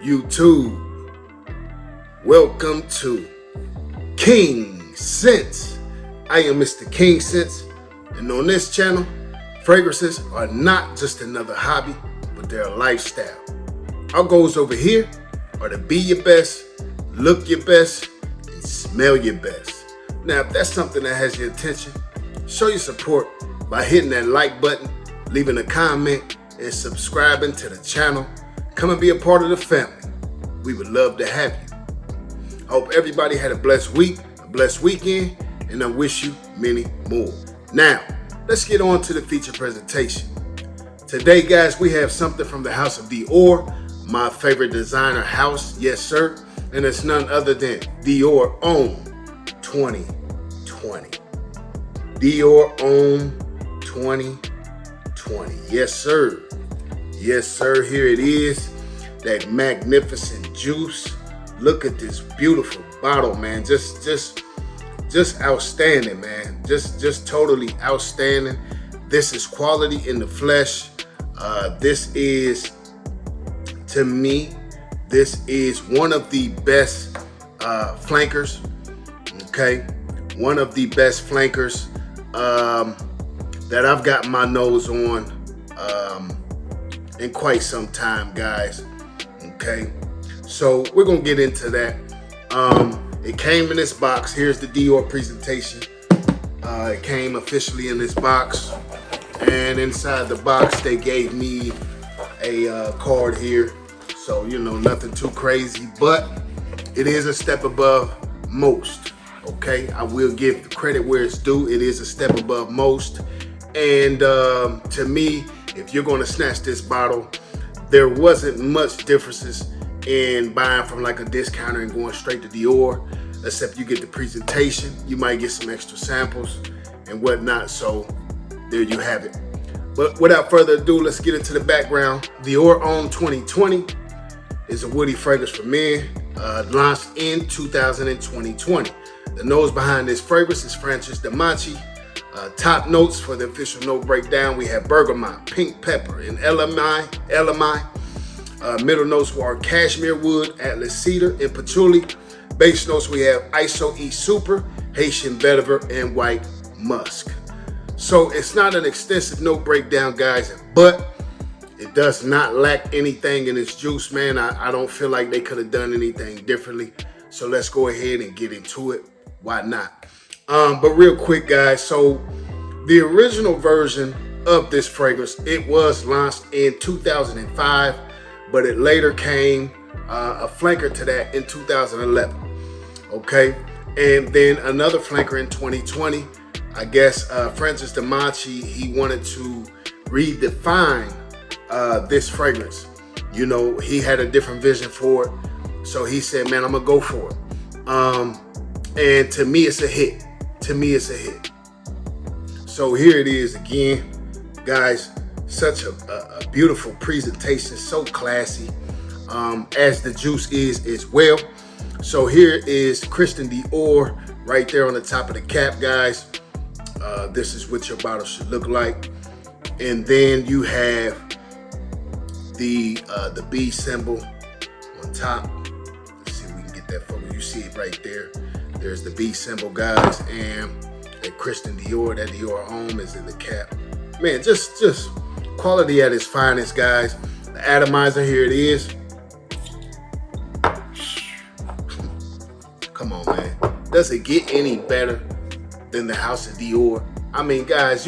YouTube. Welcome to King Sense. I am Mr. King Sense, and on this channel, fragrances are not just another hobby, but they're a lifestyle. Our goals over here are to be your best, look your best, and smell your best. Now, if that's something that has your attention, show your support by hitting that like button, leaving a comment, and subscribing to the channel. Come and be a part of the family. We would love to have you. I hope everybody had a blessed week, a blessed weekend, and I wish you many more. Now, let's get on to the feature presentation. Today, guys, we have something from the house of Dior, my favorite designer house, yes sir, and it's none other than Dior Homme 2020. Dior Homme 2020, yes sir. Yes sir, here it is, that magnificent juice. Look at this beautiful bottle, man. Just outstanding, man. Just totally outstanding. This is quality in the flesh. This is, to me, this is one of the best flankers. Okay, one of the best flankers that I've got my nose on in quite some time, guys. Okay, so we're gonna get into that. It came in this box. Here's the Dior presentation. It came officially in this box, and inside the box they gave me a card here. So, you know, nothing too crazy, but it is a step above most. Okay, I will give the credit where it's due. It is a step above most, and to me, if you're going to snatch this bottle, there wasn't much differences in buying from like a discounter and going straight to Dior, except you get the presentation. You might get some extra samples and whatnot. So there you have it. But without further ado, let's get into the background. Dior Homme 2020 is a woody fragrance for men, launched in 2020. The nose behind this fragrance is Francis Dimachi. Top notes for the official note breakdown, we have bergamot, pink pepper, and LMI. Middle notes are cashmere wood, atlas cedar, and patchouli. Base notes we have ISO E Super, Haitian vetiver, and white musk. So it's not an extensive note breakdown, guys, but it does not lack anything in its juice, man. I don't feel like they could have done anything differently. So let's go ahead and get into it. Why not? But real quick, guys, so the original version of this fragrance, it was launched in 2005, but it later came a flanker to that in 2011. Okay, and then another flanker in 2020. I guess Francis Dimachi, he wanted to redefine this fragrance. You know, he had a different vision for it, so he said, "Man, I'm gonna go for it." And to me, it's a hit. To me, it's a hit. So here it is again, guys. Such a beautiful presentation, so classy, as the juice is as well. So here is Christian Dior right there on the top of the cap, guys. This is what your bottle should look like. And then you have the B symbol on top. Let's see if we can get that photo. You see it right there. There's the B symbol, guys, and that Christian Dior, that Dior Homme is in the cap. Man, just quality at its finest, guys. The atomizer, here it is. Come on, man. Does it get any better than the house of Dior? I mean, guys,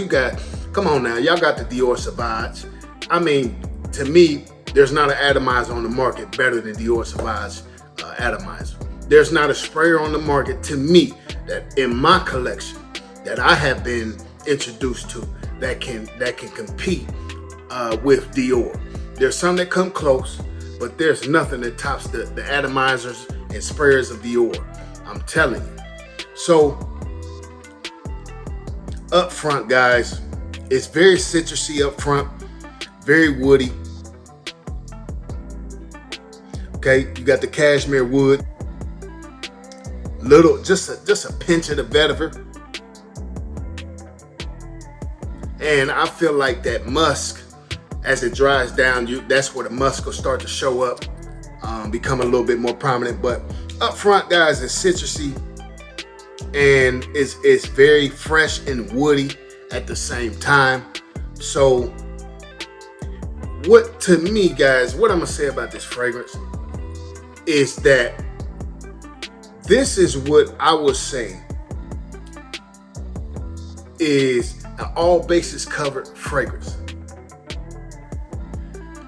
come on now. Y'all got the Dior Sauvage. I mean, to me, there's not an atomizer on the market better than Dior Sauvage atomizer. There's not a sprayer on the market, to me, that in my collection that I have been introduced to that can compete with Dior. There's some that come close, but there's nothing that tops the atomizers and sprayers of Dior. I'm telling you. So up front, guys, it's very citrusy up front, very woody. Okay, you got the cashmere wood, just a pinch of the vetiver, and I feel like that musk, as it dries down, that's where the musk will start to show up. become a little bit more prominent. But up front, guys, it's citrusy, and it's very fresh and woody at the same time. So what, to me, guys, what I'm gonna say about this fragrance is that this is what I would say is an all bases covered fragrance.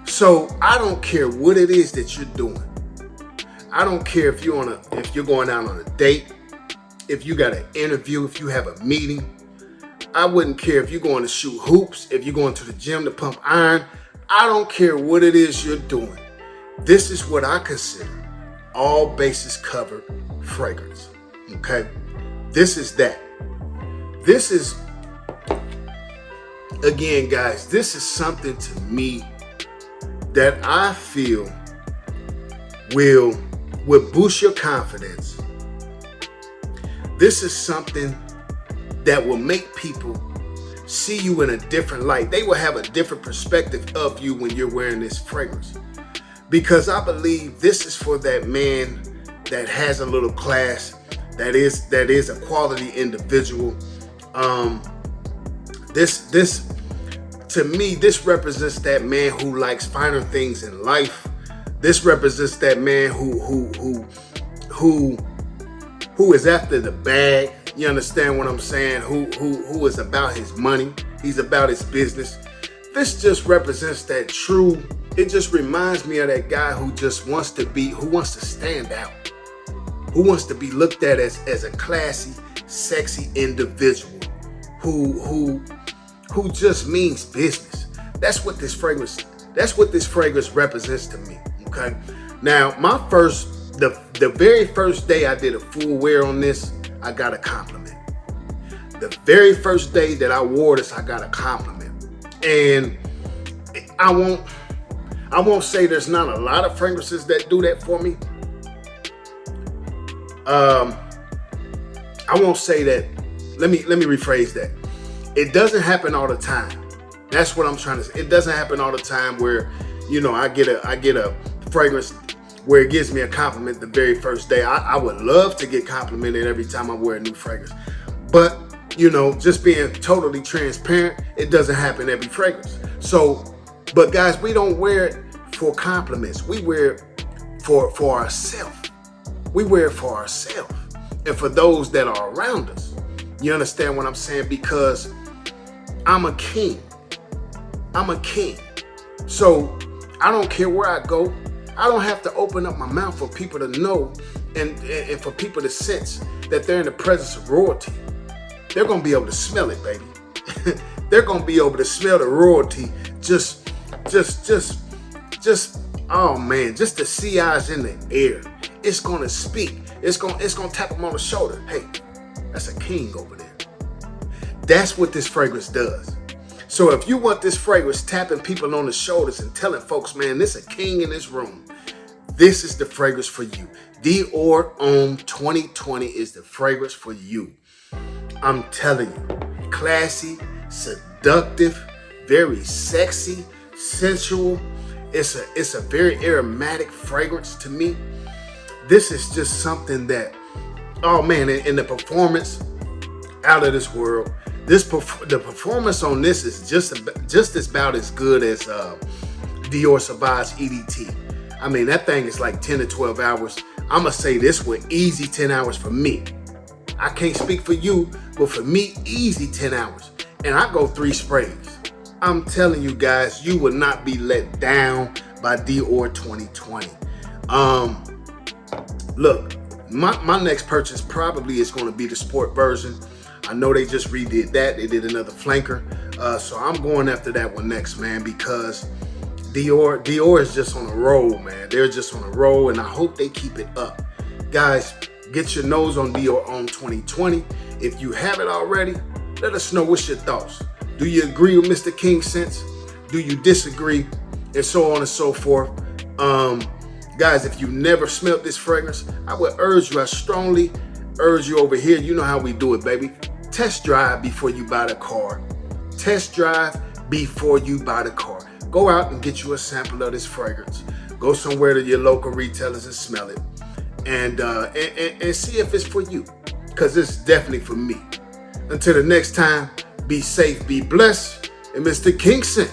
So I don't care what it is that you're doing. I don't care if you're going out on a date, if you got an interview, if you have a meeting. I wouldn't care if you're going to shoot hoops, if you're going to the gym to pump iron. I don't care what it is you're doing. This is what I consider all bases covered fragrance. Okay? This is that. This is, again, guys, this is something to me that I feel will boost your confidence. This is something that will make people see you in a different light. They will have a different perspective of you when you're wearing this fragrance. Because I believe this is for that man that has a little class, that is a quality individual. This to me, this represents that man who likes finer things in life. This represents that man who is after the bag. You understand what I'm saying? Who is about his money. He's about his business. This just represents that true. It just reminds me of that guy who just wants to stand out, who wants to be looked at as a classy, sexy individual, who just means business. That's what this fragrance represents to me. Okay. Now, the very first day I did a full wear on this, I got a compliment. The very first day that I wore this, I got a compliment. And I won't say there's not a lot of fragrances that do that for me. I won't say that. Let me rephrase that. It doesn't happen all the time. That's what I'm trying to say. It doesn't happen all the time where, I get a fragrance where it gives me a compliment the very first day. I would love to get complimented every time I wear a new fragrance. But, just being totally transparent, it doesn't happen every fragrance. So, but guys, we don't wear it for compliments. We wear it for ourselves. We wear it for ourselves and for those that are around us. You understand what I'm saying? Because I'm a king. I'm a king. So I don't care where I go. I don't have to open up my mouth for people to know and for people to sense that they're in the presence of royalty. They're going to be able to smell it, baby. They're going to be able to smell the royalty. Just, oh man, just the sea eyes in the air. It's going to speak. It's going to tap them on the shoulder. Hey, that's a king over there. That's what this fragrance does. So if you want this fragrance tapping people on the shoulders and telling folks, man, this is a king in this room, this is the fragrance for you. Dior Homme 2020 is the fragrance for you. I'm telling you, classy, seductive, very sexy, sensual. It's a very aromatic fragrance to me. This is just something that, oh man, and the performance, out of this world. The performance on this is just about as good as Dior Sauvage EDT. I mean, that thing is like 10 to 12 hours. I'm gonna say this with easy 10 hours for me. I can't speak for you, but for me, easy 10 hours. And I go 3 sprays. I'm telling you guys, you will not be let down by Dior 2020. Look, my next purchase probably is gonna be the sport version. I know they just redid that. They did another flanker. So I'm going after that one next, man, because Dior is just on a roll, man. They're just on a roll, and I hope they keep it up. Guys, get your nose on Dior Homme 2020. If you have it already, let us know what's your thoughts. Do you agree with Mr. King Sense? Do you disagree? And so on and so forth. Guys, if you've never smelled this fragrance, I would strongly urge you over here. You know how we do it, baby. Test drive before you buy the car. Test drive before you buy the car. Go out and get you a sample of this fragrance. Go somewhere to your local retailers and smell it, and see if it's for you, because it's definitely for me. Until the next time, be safe, be blessed, and Mr. Kingston.